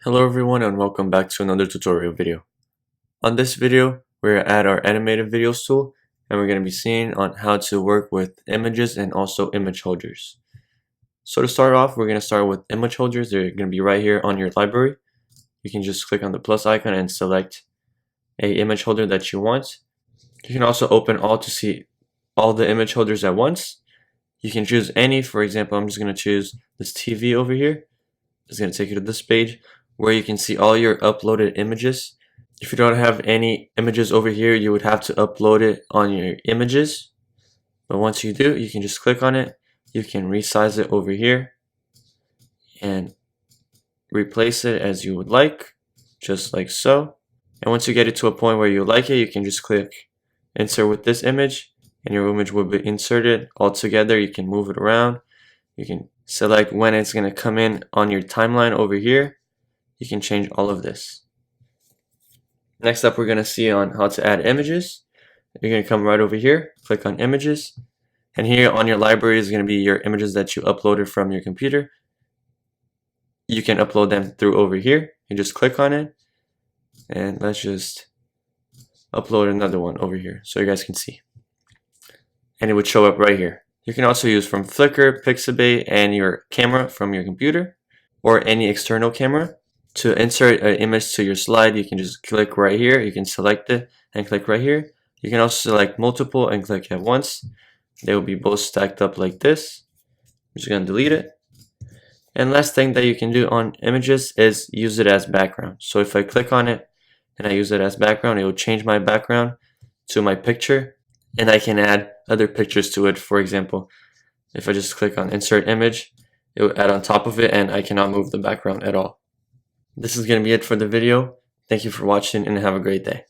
Hello everyone and welcome back to another tutorial video. On this video, we're at our animated videos tool and we're going to be seeing on how to work with images and also image holders. So to start off, we're going to start with image holders. They're going to be right here on your library. You can just click on the plus icon and select a image holder that you want. You can also open all to see all the image holders at once. You can choose any. For example, I'm just going to choose this TV over here. It's going to take you to this page where you can see all your uploaded images. If you don't have any images over here, you would have to upload it on your images. But once you do, you can just click on it. You can resize it over here and replace it as you would like, just like so. And once you get it to a point where you like it, you can just click insert with this image and your image will be inserted all together. You can move it around. You can select when it's going to come in on your timeline over here. You can change all of this. Next up, we're going to see on how to add images. You're going to come right over here, click on images, and here on your library is going to be your images that you uploaded from your computer. You can upload them through over here. You just click on it, and let's just upload another one over here so you guys can see. And it would show up right here. You can also use from Flickr, Pixabay, and your camera from your computer or any external camera. To insert an image to your slide, you can just click right here. You can select it and click right here. You can also select multiple and click at once. They will be both stacked up like this. I'm just going to delete it. And last thing that you can do on images is use it as background. So if I click on it and I use it as background, it will change my background to my picture. And I can add other pictures to it. For example, if I just click on insert image, it will add on top of it and I cannot move the background at all. This is going to be it for the video. Thank you for watching and have a great day.